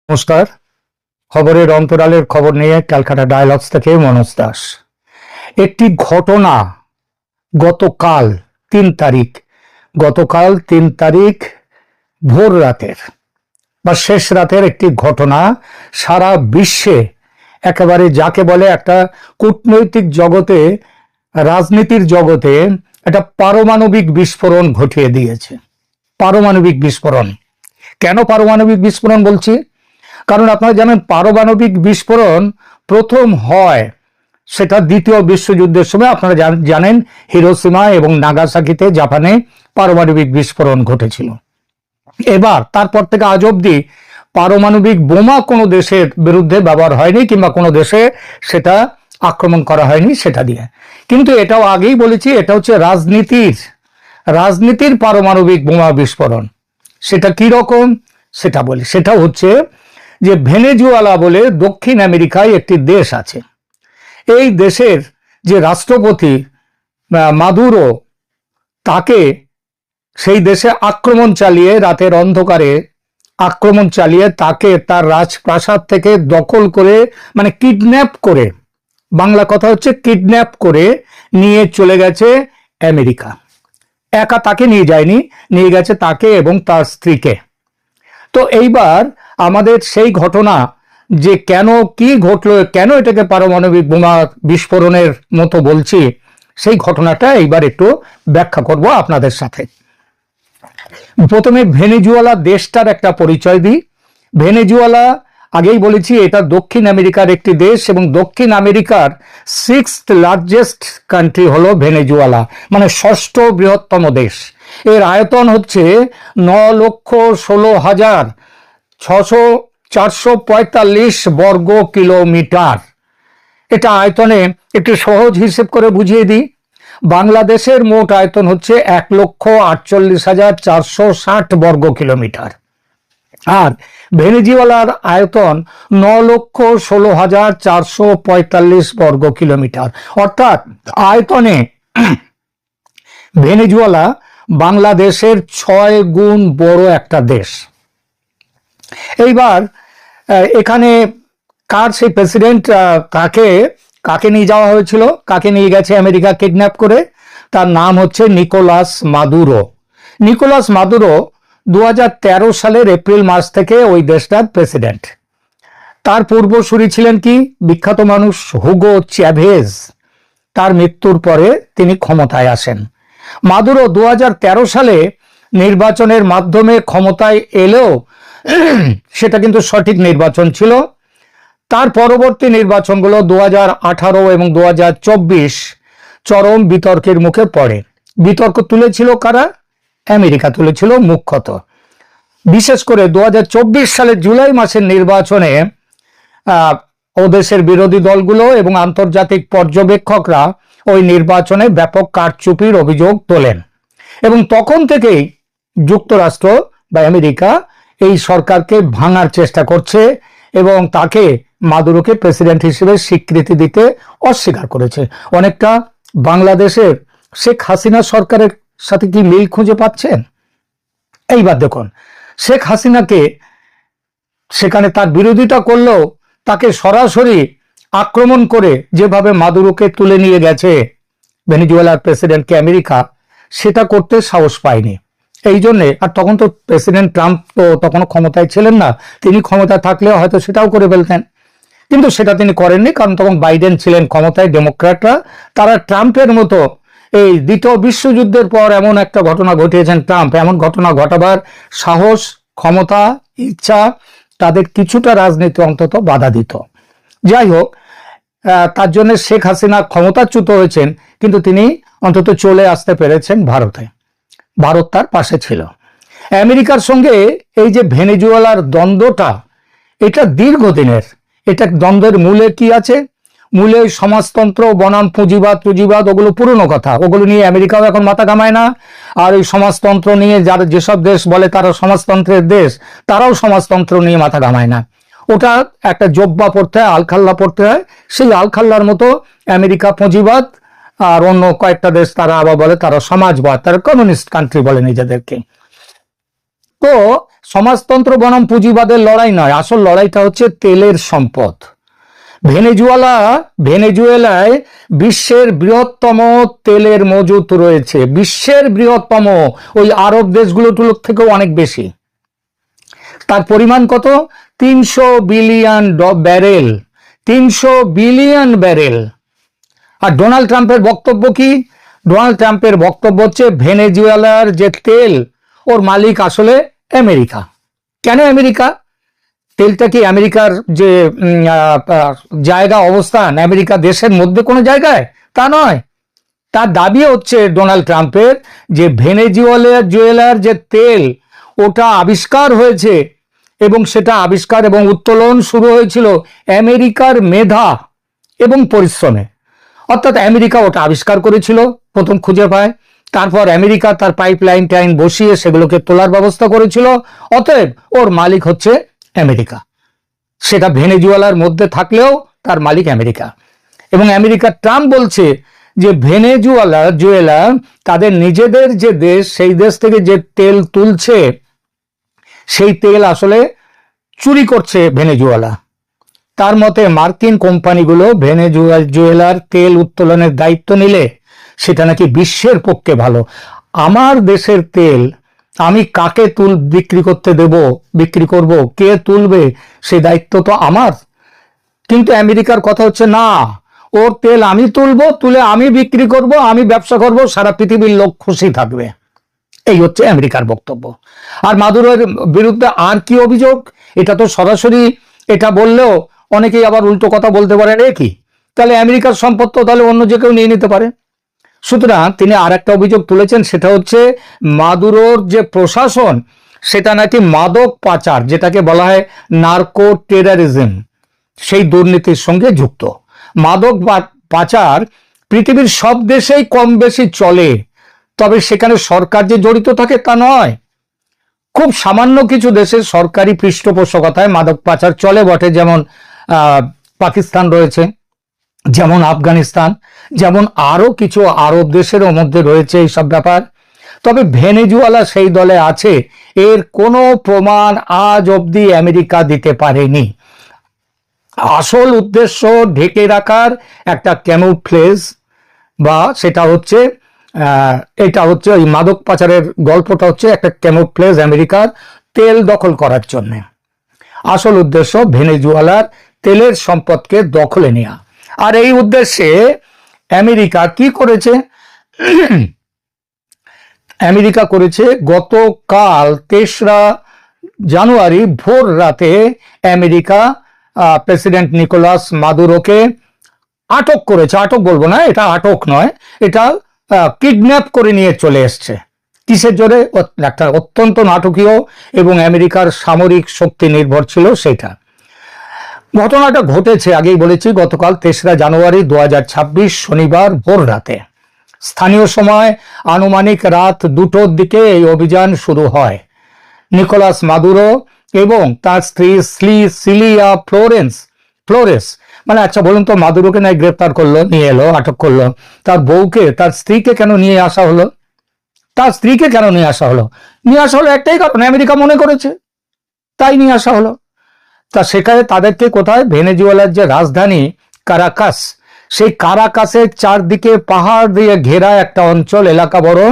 নমস্কার। খবরের অন্তরালের খবর নিয়ে ক্যালকাটা ডায়ালগস থেকে মনোজ দাস। একটি ঘটনা গতকাল ৩ তারিখ ভোর রাতের বা শেষ রাতের একটি ঘটনা সারা বিশ্বে একেবারে যাকে বলে একটা কূটনৈতিক জগতে, রাজনীতির জগতে একটা পারমাণবিক বিস্ফোরণ ঘটিয়ে দিয়েছে। পারমাণবিক বিস্ফোরণ। কেন পারমাণবিক বিস্ফোরণ বলছি? কারণ আপনারা জানেন পারমাণবিক বিস্ফোরণ প্রথম হয় সেটা দ্বিতীয় বিশ্বযুদ্ধের সময়। আপনারা জানেন হিরোশিমা এবং নাগাসাকিতে জাপানে পারমাণবিক বিস্ফোরণ ঘটেছিল। এবার তারপর থেকে আজ অব্দি পারমাণবিক বোমা কোনো দেশের বিরুদ্ধে ব্যবহার হয়নি, কিংবা কোনো দেশে সেটা আক্রমণ করা হয়নি সেটা দিয়ে। কিন্তু এটাও আগেই বলেছি, এটা হচ্ছে রাজনীতির পারমাণবিক বোমা বিস্ফোরণ। সেটা কি রকম সেটা বলি। সেটা হচ্ছে যে ভেনেজুয়েলা বলে দক্ষিণ আমেরিকায় একটি দেশ আছে। এই দেশের যে রাষ্ট্রপতি মাদুরো, তাকে সেই দেশে আক্রমণ চালিয়ে, রাতের অন্ধকারে আক্রমণ চালিয়ে তাকে তার রাজপ্রাসাদ থেকে দখল করে, মানে কিডন্যাপ করে, বাংলা কথা হচ্ছে কিডন্যাপ করে নিয়ে চলে গেছে আমেরিকা। একা তাকে নিয়ে যায়নি, নিয়ে গেছে তাকে এবং তার স্ত্রীকে। তো এইবার আমাদের সেই ঘটনা যে কেন কি ঘটলো, কেন এটাকে পারমাণবিক বোমা বিস্ফোরণের মতো বলছি, সেই ঘটনাটা এইবার একটু ব্যাখ্যা করব আপনাদের সাথে। প্রথমে ভেনেজুয়েলা দেশটার একটা পরিচয় দিই। ভেনেজুয়েলা আগেই বলেছি এটা দক্ষিণ আমেরিকার একটি দেশ, এবং দক্ষিণ আমেরিকার 6th লার্জেস্ট কান্ট্রি হলো ভেনেজুয়েলা, মানে 6ষ্ঠ বৃহত্তম দেশ। এর আয়তন হচ্ছে 9,16,445 বর্গ কিলোমিটার। এটা আয়তনে একটু সহজ হিসেব করে বুঝিয়ে দিই। বাংলাদেশের মোট আয়তন হচ্ছে 1,48,460 বর্গ কিলোমিটার, আর ভেনেজুয়েলার আয়তন 9,16,445 বর্গ কিলোমিটার। অর্থাৎ আয়তনে ভেনেজুয়েলা বাংলাদেশের 6 গুণ বড় একটা দেশ। এইবার এখানে কার সেই প্রেসিডেন্ট, কাকে নিয়ে যাওয়া হয়েছিল, কাকে নিয়ে গেছে আমেরিকা কিডন্যাপ করে? তার নাম হচ্ছে নিকোলাস মাদুরো। নিকোলাস মাদুরো 2013 সালের এপ্রিল মাস থেকে ওই দেশটার প্রেসিডেন্ট। তার পূর্বসূরি ছিলেন কি বিখ্যাত মানুষ হুগো চ্যাভেজ। তার মৃত্যুর পরে তিনি ক্ষমতায় আসেন। মাদুরো 2013 সালে নির্বাচনের মাধ্যমে ক্ষমতায় এলেও সেটা কিন্তু সঠিক নির্বাচন ছিল। তার পরবর্তী নির্বাচনগুলো 2018 এবং 2024 চরম বিতর্কের মুখে পড়ে। বিতর্ক তুলেছিল কারা? আমেরিকা তুলেছিল মুখ্যত। বিশেষ করে 2024 সালের জুলাই মাসের নির্বাচনে ও দেশের বিরোধী দলগুলো এবং আন্তর্জাতিক পর্যবেক্ষকরা ওই নির্বাচনে ব্যাপক কারচুপির অভিযোগ তোলেন, এবং তখন থেকেই যুক্তরাষ্ট্র বা আমেরিকা এই সরকারকে ভাঙার চেষ্টা করছে এবং তাকে, মাদুরোকে প্রেসিডেন্ট হিসেবে স্বীকৃতি দিতে অস্বীকার করেছে। অনেকটা বাংলাদেশের শেখ হাসিনা সরকারের সাথে কি মিল খুঁজে পাচ্ছেন? এইবার দেখুন, শেখ হাসিনাকে সেখানে তার বিরোধিতা করলেও তাকে সরাসরি আক্রমণ করে যেভাবে মাদুরোকে তুলে নিয়ে গেছে ভেনেজুয়েলার প্রেসিডেন্টকে আমেরিকা, সেটা করতে সাহস পায়নি। এই জন্যে, আর তখন তো প্রেসিডেন্ট ট্রাম্প তো তখনও ক্ষমতায় ছিলেন না, তিনি ক্ষমতায় থাকলেও হয়তো সেটাও করে ফেলতেন, কিন্তু সেটা তিনি করেননি, কারণ তখন বাইডেন ছিলেন ক্ষমতায়। ডেমোক্র্যাটরা, তারা ট্রাম্পের মতো এই দ্বিতীয় বিশ্বযুদ্ধের পর এমন একটা ঘটনা ঘটিয়েছেন ট্রাম্প, এমন ঘটনা ঘটাবার সাহস, ক্ষমতা, ইচ্ছা তাদের কিছুটা রাজনীতি অন্তত বাধা দিত। যাই হোক, তার জন্য শেখ হাসিনা ক্ষমতাচ্যুত হয়েছেন, কিন্তু তিনি অন্তত চলে আসতে পেরেছেন ভারতে। ভারত তার পাশে ছিল। আমেরিকার সঙ্গে এই যে ভেনেজুয়েলার দ্বন্দ্বটা, এটা দীর্ঘদিনের। এটা দ্বন্দ্বের মূলে কি আছে? মূলে সমাজতন্ত্র বনাম পুঁজিবাদ, ওগুলো পুরনো কথা, ওগুলো নিয়ে আমেরিকাও এখন মাথা ঘামায় না। আর এই সমাজতন্ত্র নিয়ে যারা, যেসব দেশ বলে তারা সমাজতন্ত্রের দেশ, তারাও সমাজতন্ত্র নিয়ে মাথা ঘামায় না। ওটা একটা জব্বা পড়তে হয়, আলখাল্লা পড়তে হয়। সেই আলখাল্লার মতো আমেরিকা পুঁজিবাদ, আর অন্য কয়েকটা দেশ তারা আবার বলে তারা সমাজবাদ, তারা কমিউনিস্ট কান্ট্রি বলে নিজেদেরকে। তো সমাজতন্ত্র বনাম পুঁজিবাদের লড়াই নয়, আসল লড়াইটা হচ্ছে তেলের সম্পদ। ভেনেজুয়েলায় বিশ্বের বৃহত্তম তেলের মজুত রয়েছে, বিশ্বের বৃহত্তম, ওই আরব দেশগুলোর থেকেও অনেক বেশি। তার পরিমাণ কত? 300 বিলিয়ন ব্যারেল, 300 বিলিয়ন ব্যারেল। আর ডোনাল্ড ট্রাম্পের বক্তব্য কি? ডোনাল্ড ট্রাম্পের বক্তব্য হচ্ছে ভেনেজুয়েলার যে তেল, ওর মালিক আসলে আমেরিকা। কেন আমেরিকা? তেলটা কি আমেরিকার যে জায়গা, অবস্থান, আমেরিকা দেশের মধ্যে কোনো জায়গায়? তা নয়। তার দাবি হচ্ছে ডোনাল্ড ট্রাম্পের যে ভেনেজুয়েলার যে তেল, ওটা আবিষ্কার হয়েছে, এবং সেটা আবিষ্কার এবং উত্তোলন শুরু হয়েছিল আমেরিকার মেধা এবং পরিশ্রমে। অর্থাৎ আমেরিকা ওটা আবিষ্কার করেছিল, প্রথম খুঁজে পায়, তারপর আমেরিকা তার পাইপলাইন টাইন বসিয়ে সেগুলোকে তোলার ব্যবস্থা করেছিল। অতএব ওর মালিক হচ্ছে আমেরিকা। সেটা ভেনেজুয়েলার মধ্যে থাকলেও তার মালিক আমেরিকা। এবং আমেরিকা, ট্রাম্প বলছে যে ভেনেজুয়েলা তাদের নিজেদের যে দেশ, সেই দেশ থেকে যে তেল তুলছে, সেই তেল আসলে চুরি করছে ভেনেজুয়েলা। তার মতে মার্কিন কোম্পানিগুলো ভেনেজুয়েলার তেল উত্তোলনের দায়িত্ব নিলে সেটা নাকি বিশ্বের পক্ষে ভালো। আমার দেশের তেল আমি কাকে বিক্রি করতে দেব, বিক্রি করব, কে তুলবে, সে দায়িত্ব তো আমার। কিন্তু আমেরিকার কথা হচ্ছে না, ওর তেল আমি তুলবো, তুলে আমি বিক্রি করব, আমি ব্যবসা করব, সারা পৃথিবীর লোক খুশি থাকবে। এই হচ্ছে আমেরিকার বক্তব্য। আর মাদুরোর বিরুদ্ধে আর কি অভিযোগ? এটা তো সরাসরি এটা বললেও অনেকেই আবার উল্টো কথা বলতে পারে, রে কি, তাহলে আমেরিকার সম্পদ তো তাহলে অন্য যে কেউ নিয়ে নিতে পারে। সুতরাং তিনি আর একটা অভিযোগ তুলেছেন, সেটা হচ্ছে মাদুরোর যে প্রশাসন, সেটা নাকি মাদক পাচার, যেটাকে বলা হয় নার্কো টেরারিজম, সেই দুর্নীতির সঙ্গে যুক্ত। মাদক পাচার পৃথিবীর সব দেশেই কম বেশি চলে, তবে সেখানে সরকার যে জড়িত থাকে তা নয়। খুব সামান্য কিছু দেশের সরকারি পৃষ্ঠপোষকতায় মাদক পাচার চলে বটে, যেমন পাকিস্তান রয়েছে, যেমন আফগানিস্তান, যেমন আরো কিছু আরব দেশেরও মধ্যে রয়েছে এইসব ব্যাপার। তবে ভেনেজুয়েলা সেই দলে আছে, এর কোনো প্রমাণ আজ অবধি আমেরিকা দিতে পারেনি। আসল উদ্দেশ্য ঢেকে রাখার একটা ক্যামুফ্লেজ, বা সেটা হচ্ছে এটা হচ্ছে ওই মাদক পাচারের গল্পটা হচ্ছে একটা ক্যামুফ্লেজ আমেরিকার তেল দখল করার জন্য। আসল উদ্দেশ্য ভেনেজুয়েলার তেলের সম্পদকে দখলে নেওয়া। আর এই উদ্দেশ্যে আমেরিকা কি করেছে? আমেরিকা করেছে গতকাল 3রা জানুয়ারি ভোর রাতে আমেরিকা প্রেসিডেন্ট নিকোলাস মাদুরোকে আটক করেছে। আটক বলবো না, এটা আটক নয়, এটা কিডন্যাপ করে নিয়ে চলে এসছে। কিসের জোরে? একটা অত্যন্ত নাটকীয় এবং আমেরিকার সামরিক শক্তি নির্ভর ছিল সেটা। ঘটনাটা ঘটেছে, আগেই বলেছি, গতকাল 3রা জানুয়ারি 2026 শনিবার ভোর রাতে। স্থানীয় সময় আনুমানিক রাত 2টোর দিকে এই অভিযান শুরু হয়। নিকোলাস মাদুরো এবং তার স্ত্রী সিলিয়া ফ্লোরেস, মানে আচ্ছা বলুন তো, মাদুরোকে নাই গ্রেপ্তার করলো, নিয়ে এলো, আটক করলো, তার বউকে, তার স্ত্রীকে কেন নিয়ে আসা হলো? তার স্ত্রীকে কেন নিয়ে আসা হলো? নিয়ে আসা হলো একটাই কারণ, আমেরিকা মনে করেছে, তাই নিয়ে আসা হলো। তা সেখানে তাদেরকে কোথায়? ভেনেজুয়েলার যে রাজধানী কারাকাস, সেই কারাকাসের চারদিকে পাহাড় দিয়ে ঘেরা একটা অঞ্চল, এলাকা বড়,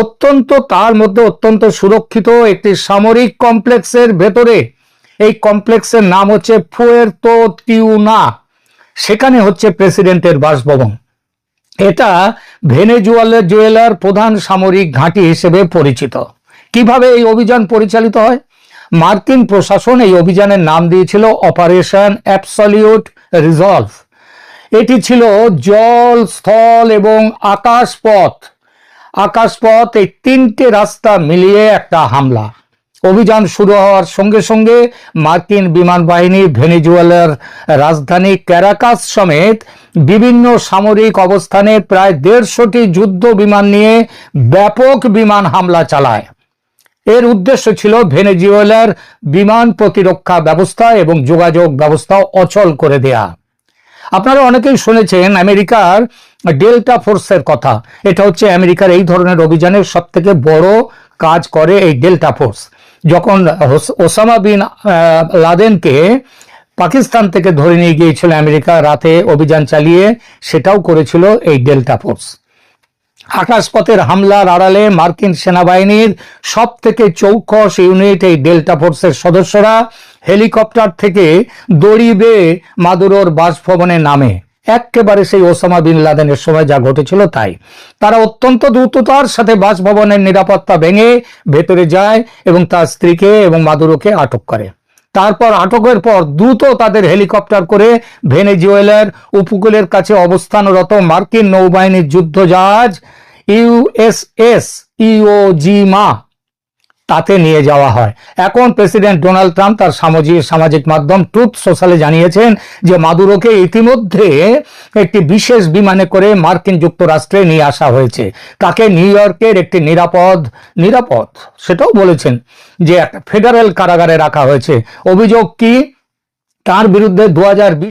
অত্যন্ত, তার মধ্যে অত্যন্ত সুরক্ষিত একটি সামরিক কমপ্লেক্সের ভেতরে। এই কমপ্লেক্সের নাম হচ্ছে ফুয়ের্তো টিউনা। সেখানে হচ্ছে প্রেসিডেন্টের বাসভবন। এটা ভেনেজুয়েলার প্রধান সামরিক ঘাঁটি হিসেবে পরিচিত। কিভাবে এই অভিযান পরিচালিত হয়? মার্কিন প্রশাসন এই অভিযানের নাম দিয়েছিল অপারেশন অ্যাবসলিউট রিজলভ। এটি ছিল জল, স্থল এবং আকাশপথ এই 3টে রাস্তা মিলিয়ে একটা হামলা। অভিযান শুরু হওয়ার সঙ্গে সঙ্গে মার্কিন বিমান বাহিনী ভেনেজুয়েলার রাজধানী ক্যারাকাস সমেত বিভিন্ন সামরিক অবস্থানে প্রায় 150টি যুদ্ধ বিমান নিয়ে ব্যাপক বিমান হামলা চালায়। এর উদ্দেশ্য ছিল ভেনেজুয়েলার বিমান প্রতিরক্ষা ব্যবস্থা এবং যোগাযোগ ব্যবস্থা অচল করে দেয়া। আপনারা অনেকেই শুনেছেন আমেরিকার ডেল্টা ফোর্সের কথা। এটা হচ্ছে আমেরিকার এই ধরনের অভিযানের সব থেকে বড় কাজ করে এই ডেল্টা ফোর্স। যখন ওসামা বিন লাদেনকে পাকিস্তান থেকে ধরে নিয়ে গিয়েছিল আমেরিকা রাতে অভিযান চালিয়ে, সেটাও করেছিল এই ডেল্টা ফোর্স। আকাশপথের হামলার আড়ালে মার্কিন সেনাবাহিনীর সব থেকে চৌকস ইউনিট এই ডেল্টা ফোর্সের সদস্যরা হেলিকপ্টার থেকে দড়ি বেয়ে মাদুরোর বাসভবনে নামে, একেবারে সেই ওসামা বিন লাদেনের সময় যা ঘটেছিল তাই। তারা অত্যন্ত দ্রুততার সাথে বাসভবনের নিরাপত্তা ভেঙে ভেতরে যায় এবং তার স্ত্রীকে এবং মাদুরোকে আটক করে। তারপর আটকের পর দ্রুত তাদের হেলিকপ্টার করে ভেনেজুয়েলার উপকূলের কাছে অবস্থানরত মার্কিন নৌবাহিনীর যুদ্ধজাহাজ ইউএসএস ইওজিমা তাতে নিয়ে যাওয়া হয়। এখন প্রেসিডেন্ট ডোনাল্ড ট্রাম্প তার সামাজিক মাধ্যম ট্রুথ সোশ্যালে জানিয়েছেন যে মাদুরোকে ইতিমধ্যে একটি বিশেষ বিমানে করে মার্কিন যুক্তরাষ্ট্রে নিয়ে আসা হয়েছে। তাকে নিউ ইয়র্কের একটি নিরাপদ সেটাও বলেছেন যে একটা ফেডারেল কারাগারে রাখা হয়েছে। অভিযোগ কি? তার বিরুদ্ধে 2020